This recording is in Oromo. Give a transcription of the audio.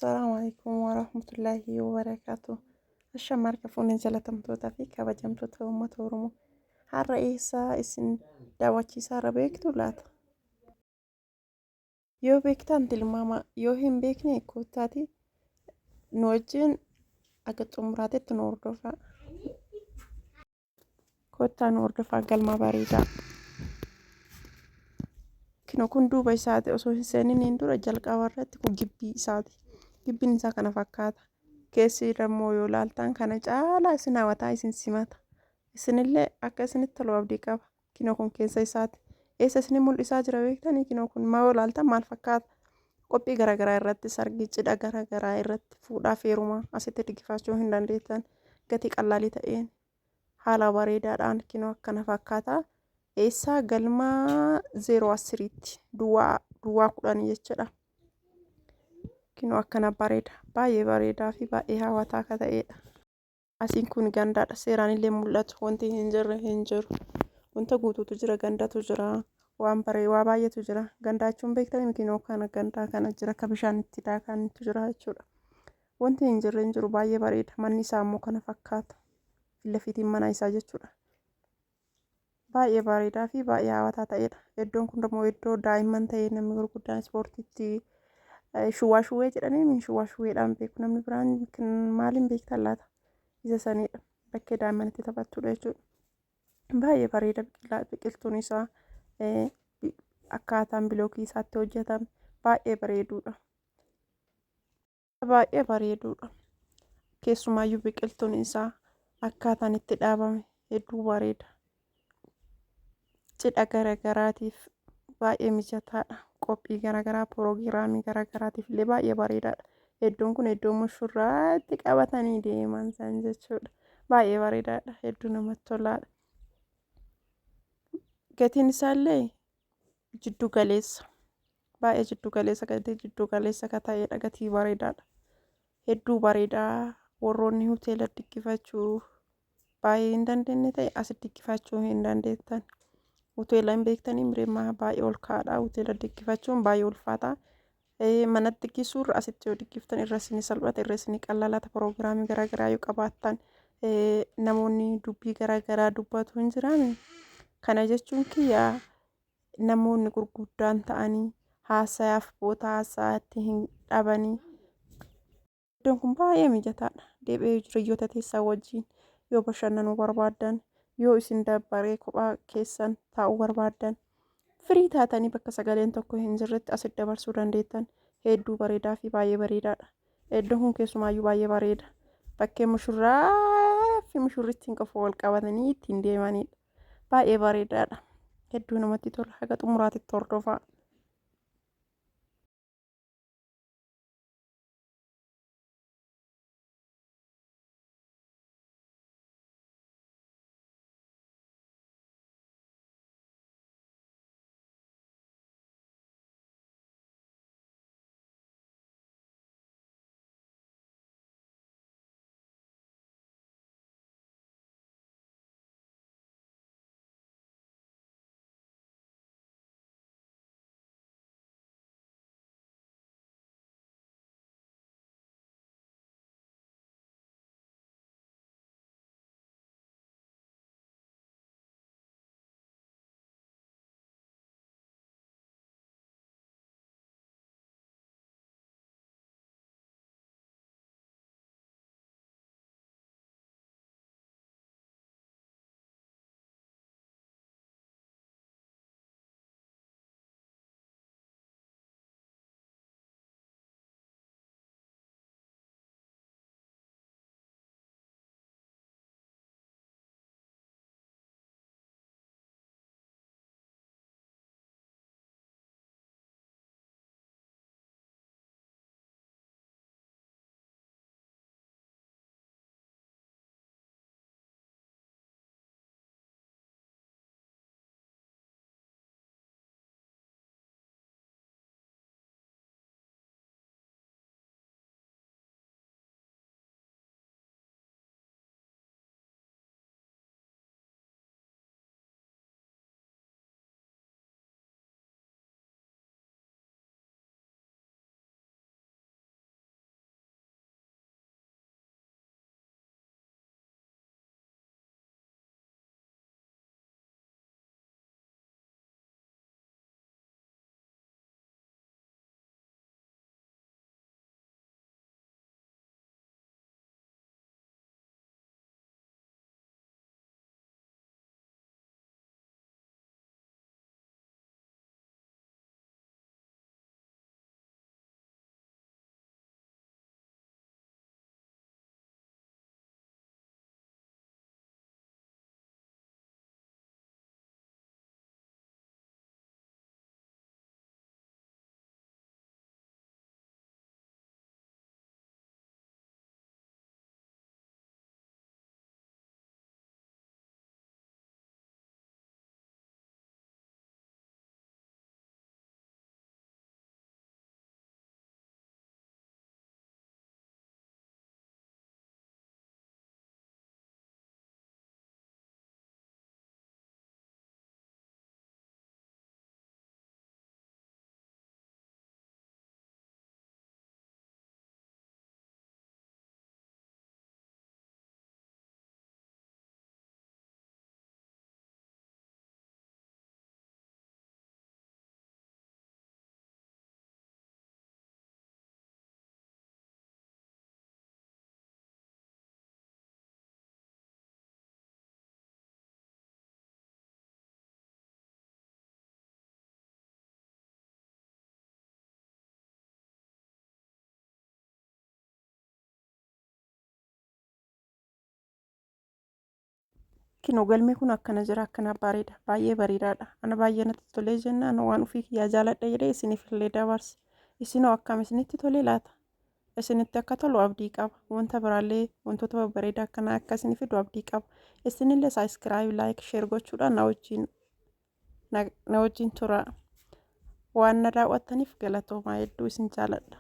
السلام عليكم ورحمة الله وبركاته. الشماركة فوني جلتمتوتا في kabajamtoota uummata Oromoo. Har'a eessaa isin daawwachiisaa irra beektu laata? Yoo beektan tilmaama, yoo hin beekne kootaati nu wajjin akka xumuraatetti nu hordofaa. Koottaa nu hordofaa galma bareedaa. Kino kun duuba isaati osoo hin seeniin dura jalqaba irratti kun gibbii isaati. Gibbiin isaa kana fakkaata. Keessi immoo yoo ilaaltan kana caalaa isin hawwataa isin simata. Isinillee akka isinitti tolu abdii qaba. Kino kun keessa isaati. Eessa isin mul'isaa jira beektanii? Kino kun maa yoo ilaaltan maal fakkaata? Qophii garaagaraa irratti sargii cidha garaagaraa irratti fuudhaaf heerumaa asitti dhiqifachuu hin dandeettan. Gatii qallaalii ta'een haala bareedaadhaan kino akkana fakkaata. Eessaa galma 010tti duwwaa 10 jechuudha. Kino akkana bareeda. Baay'ee bareedaa fi baay'ee hawwataa akka ta'edha. Asiin kun gandaadha. Seeraan illee mul'atu. Wanti hin jirre hin jiru. Wanta guutuutu jira. Gandatu jira. Waan baay'eetu jira. Gandaa jechuun beektanii kinoo kana gandaa kana jira. Akka bishaan itti daakantu jira jechuudha. Wanti hin jirre hin jiru. Baay'ee bareeda. Manni isaa immoo kana fakkaata. Filafiitiin mana isaa jechuudha. Baay'ee bareedaa fi baay'ee hawwataa ta'edha. Iddoon kun immoo iddoo daa'imman ta'ee namni gurguddaan ispoortiitti shuwwaa jedhanii shuwwaadhaan beeku. Namni biraan maaliin beektan laata? Isa sanidha. Bakkee daa'imman itti taphattudha jechuudha. Baay'ee bareeda biqiltuun isaa akkaataan bilookii isaatti hojjetame baay'ee bareedudha. Baay'ee bareedudha. Keessumaayyuu biqiltuun isaa akkaataan itti dhaabame hedduu bareeda. Cidha garaagaraatiif baay'ee mijataadha. Qophii garaagaraa piroogiraamii garaagaraatiif illee baay'ee bareedaadha. Iddoon kun iddoo mushurraatti qabatanii deeman san jechuudha. Baay'ee bareedaadha. Hedduu namatti tolaadha. Gatiin isaallee jiddu galeessa. Baay'ee jiddu galeessa akka ta'edha. Gatii bareedaadha. Hedduu bareedaa. Warroonni hoteela dhiqifachuu baay'ee hin dandeenye ta'e asitti dhiqifachuu hin dandeettan. Hoteela hin beektanii mireemmaa baay'ee ol ka'aadha. Hoteela dhiqifachuun baay'ee ulfaata. Manatti dhiqisuurra asitti yoo dhiqiftan irra isin salphata, irra isin qallalata. Piroogiraamii garaagaraa yoo qabaattan namoonni dubbii garaagaraa dubbatu hin jirani. Kana jechuun kiyyaa namoonni gurguddaan ta'anii haasayaaf boota haasayaatti hin dhabanii. Iddoon kun baay'ee mijataadha. Deebi'ee hiriyoota teessaa wajjin yoo bashannanuu barbaaddan, yoo isin dabbaree kophaa keessan taa'uu barbaaddan, firii taatanii bakka sagaleen tokko hin jirretti asitti dabarsuu dandeettan. Hedduu bareedaa fi baay'ee bareedaadha. Iddoon kun keessumaayyuu baay'ee bareeda. Bakkee mushurraa fi mushurrittiin qofa wal qabatanii ittiin deemanidha. Baay'ee bareedaadha. Hedduu namatti tola. Haga xumuraatitti hordofaa. Kinoo galmee kun akkana jira akkana bareeda baay'ee bareedaadha ana baay'ee natti tolee jennaan waan ofii kiyyaa jaaladha jedhee isiniif illee dabarse isinoo akkam isinitti tolee laata isinitti akka tolu abdii qaba wanta biraallee wantoota babbareedaa akkana akka isiniif fidu abdii qaba isinillee saabskiraayib laayik sheer gochuudhaan na wajjin tura waan na daawwattaniif galatoomaa hedduu isin jaaladha.